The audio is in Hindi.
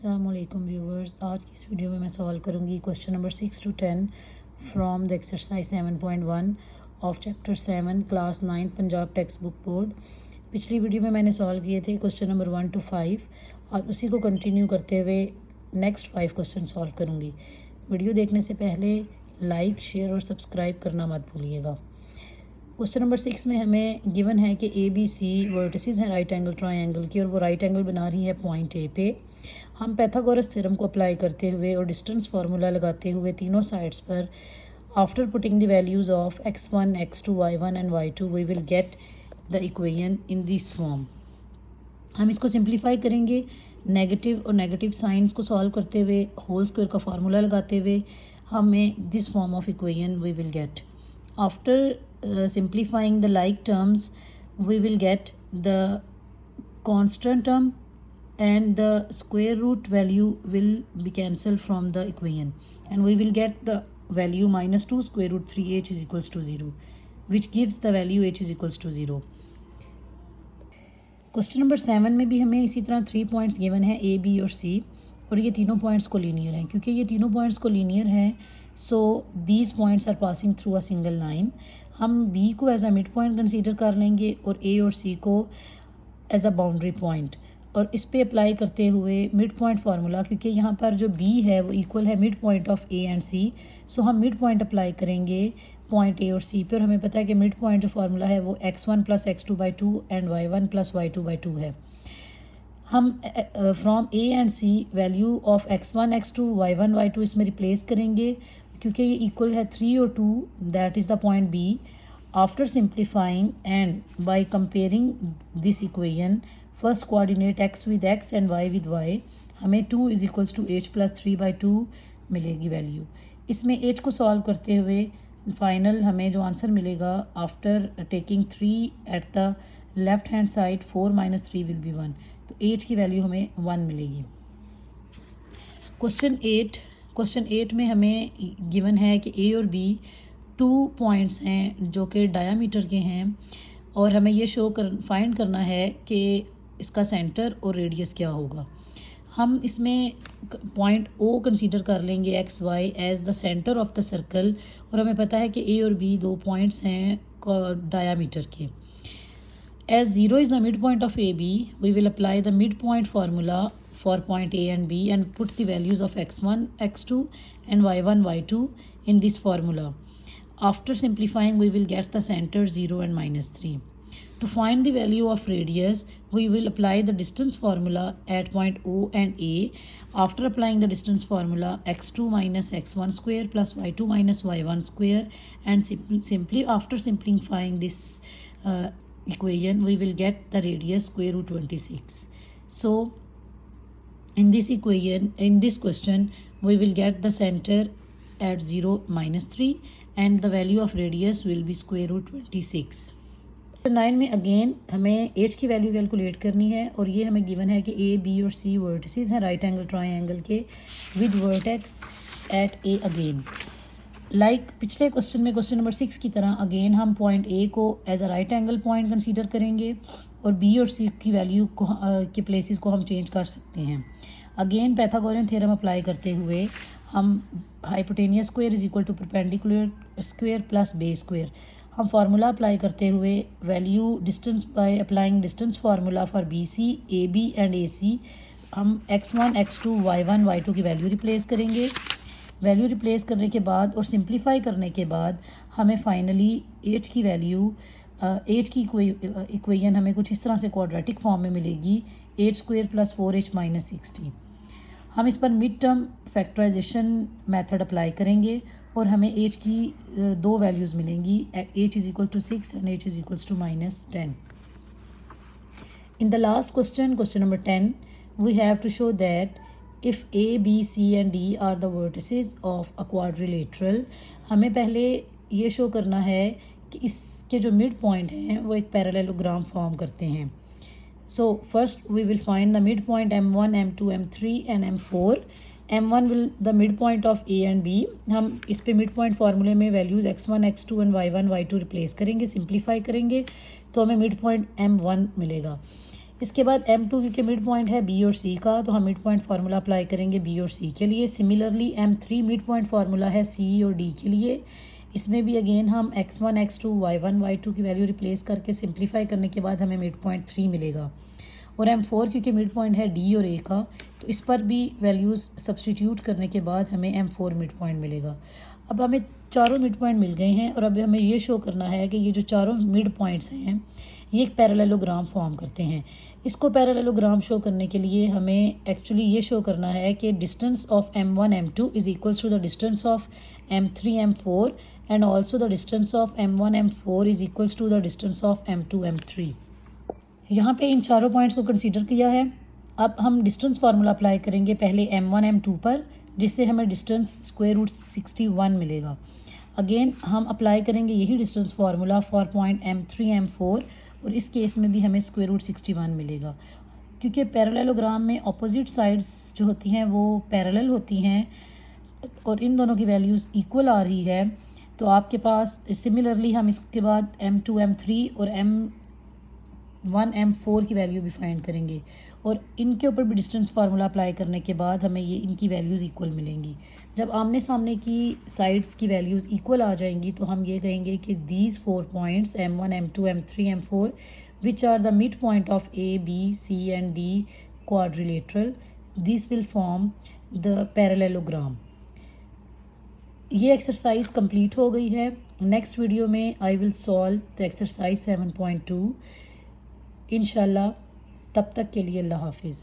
अस्सलाम वालेकुम व्यूवर्स। आज की इस वीडियो में मैं सवाल करूंगी question number 6 to 10 from the exercise 7.1 of chapter 7 class 9 Punjab text book board. पिछली वीडियो में मैंने सॉल्व किए थे क्वेश्चन नंबर 1 to 5 और उसी को कंटिन्यू करते हुए नेक्स्ट 5 क्वेश्चन सॉल्व करूँगी। वीडियो देखने से पहले लाइक, शेयर और सब्सक्राइब करना मत भूलिएगा। क्वेश्चन नंबर 6 में हमें गिवन है कि ए बी सी वर्टिसेस हैं राइट एंगल ट्रायंगल की और वो राइट एंगल बना रही है पॉइंट ए पे। हम पैथागोरस थ्योरम को अप्लाई करते हुए और डिस्टेंस फार्मूला लगाते हुए तीनों साइड्स पर after putting the values of x1, x2, y1 and y2 we will get the equation in this form. हम इसको सिंप्लीफाई करेंगे नेगेटिव और नेगेटिव साइंस को सॉल्व करते हुए, होल स्क्वायर का फार्मूला लगाते हुए हमें this form of equation we will get. After simplifying the like terms we will get the constant term and the square root value will be cancelled from the equation and we will get the value minus 2 square root 3h is equals to 0 which gives the value h is equals to 0। Question number 7 में भी हमें इसी तरह 3 पॉइंट्स गिवन है ए बी और सी और ये तीनों पॉइंट्स को लीनियर हैं। क्योंकि ये तीनों पॉइंट्स को लीनियर हैं so these points are passing through a single line. हम बी को as a midpoint consider कर लेंगे और ए और सी को एज अ बाउंड्री पॉइंट और इस पे अप्लाई करते हुए मिड पॉइंट फार्मूला, क्योंकि यहाँ पर जो बी है वो इक्वल है mid point of A and C, so हम मिड पॉइंट अप्लाई करेंगे पॉइंट ए और सी पे और हमें पता है कि मिड पॉइंट जो फार्मूला है वो x1 + x2/2 and y1 + y2/2 है। हम from A and C value of x1, x2, y1, y2 इसमें रिप्लेस करेंगे क्योंकि ये इक्वल है 3 और 2, that is the point B. After simplifying and by comparing this equation first coordinate x with x and y with y, हमें 2 इज इक्वल्स टू h + 3/2 मिलेगी वैल्यू। इसमें h को सॉल्व करते हुए फाइनल हमें जो आंसर मिलेगा after taking 3 at the left hand side 4 - 3 will be 1, तो h की वैल्यू हमें 1 मिलेगी। क्वेश्चन 8 में हमें गिवन है कि ए और बी 2 पॉइंट्स हैं जो कि डायामीटर के हैं और हमें ये फाइंड करना है कि इसका सेंटर और रेडियस क्या होगा। हम इसमें पॉइंट ओ कंसीडर कर लेंगे x y as the centre of the circle और हमें पता है कि ए और बी 2 पॉइंट्स हैं डायामीटर के। As 0 is the midpoint of AB, we will apply the midpoint formula for point A and B and put the values of x1, x2 and y1, y2 in this formula. After simplifying, we will get the center 0 and -3. To find the value of radius, we will apply the distance formula at point O and A. After applying the distance formula, x2 - x1 square plus y2 - y1 square, and simply after simplifying this equation we will get the radius square root 26. So in this equation, in this question, we will get the center at 0 - 3 and the value of radius will be square root 26। 9 में अगेन हमें h की वैल्यू कैलकुलेट करनी है और ये हमें गिवन है कि a, b और c वर्टिसेस हैं राइट एंगल ट्रायंगल के with vertex at a again. Like पिछले क्वेश्चन में क्वेश्चन नंबर 6 की तरह अगेन हम पॉइंट ए को as a right angle point consider करेंगे और बी और सी की वैल्यू को के प्लेसेस को हम चेंज कर सकते हैं। अगेन पैथागोरियन थ्योरम अप्लाई करते हुए हम hypotenuse square is equal to perpendicular square plus base square, हम फार्मूला अप्लाई करते हुए value distance by applying distance formula for B C, A B and A C हम x1, x2, y1, y2 की वैल्यू रिप्लेस करेंगे। वैल्यू रिप्लेस करने के बाद और सिंप्लीफाई करने के बाद हमें फाइनली h की वैल्यू h की इक्वेशन हमें कुछ इस तरह से क्वाड्रेटिक फॉर्म में मिलेगी h² + 4h - 60। हम इस पर mid term factorisation method apply करेंगे और हमें h की 2 वैल्यूज़ मिलेंगी, h is equal to 6 and h is equal to -10। In the last question, question number 10, we have to show that if A, B, C and D are the vertices of a quadrilateral, हमें पहले ये शो करना है कि इसके जो मिड पॉइंट हैं वो एक पैरेललोग्राम फॉर्म करते हैं। So first we will find the mid point M1, M2, M3 and M4। M1 will the mid point of A and B। हम इस पे मिड पॉइंट फार्मूले में values x1, x2 and y1, y2 replace करेंगे, सिंप्लीफाई करेंगे तो हमें मिड पॉइंट M1 मिलेगा। इसके बाद M2 क्योंकि मिड पॉइंट है बी और सी का, तो हम मिड पॉइंट फार्मूला अप्लाई करेंगे बी और सी के लिए। Similarly M3 mid point formula है सी और डी के लिए। इसमें भी अगेन हम x1 x2 y1 y2 की वैल्यू रिप्लेस करके सिंप्लीफाई करने के बाद हमें मिड पॉइंट 3 मिलेगा। और M4 क्योंकि मिड पॉइंट है डी और ए का, तो इस पर भी वैल्यूज़ सब्सटीट्यूट करने के बाद हमें M4 मिड पॉइंट मिलेगा। अब हमें चारों मिड पॉइंट मिल गए हैं और अब हमें ये शो करना है कि ये जो चारों मिड पॉइंट्स हैं ये एक पैरेललोग्राम फॉर्म करते हैं। इसको पैरेललोग्राम शो करने के लिए हमें एक्चुअली ये शो करना है कि distance of M1 M2 is equals to the distance of M3 M4 and also the distance of M1 M4 is equals to the distance of M2 M3। यहाँ पे इन चारों पॉइंट्स को कंसीडर किया है। अब हम डिस्टेंस फार्मूला अप्लाई करेंगे पहले M1 M2 पर, जिससे हमें डिस्टेंस स्क्वायर रूट 61 मिलेगा। अगेन हम अप्लाई करेंगे यही distance formula for point M3 M4 और इस केस में भी हमें स्क्वायर रूट 61 मिलेगा। क्योंकि पैरेललोग्राम में अपोजिट साइड्स जो होती हैं वो पैरेलल होती हैं और इन दोनों की वैल्यूज़ इक्वल आ रही है, तो आपके पास सिमिलरली हम इसके बाद M2 M3 और M1 M4 की वैल्यू भी फाइंड करेंगे और इनके ऊपर भी डिस्टेंस फार्मूला अप्लाई करने के बाद हमें ये इनकी वैल्यूज़ इक्वल मिलेंगी। जब आमने सामने की साइड्स की वैल्यूज़ इक्वल आ जाएंगी तो हम ये कहेंगे कि these 4 points M1 M2 M3 M4 which are the mid point of A B C and D quadrilateral, this will form the parallelogram. ये एक्सरसाइज कंप्लीट हो गई है। नेक्स्ट वीडियो में I will solve the exercise 7.2 इंशाल्लाह। तब तक के लिए अल्लाह हाफिज़।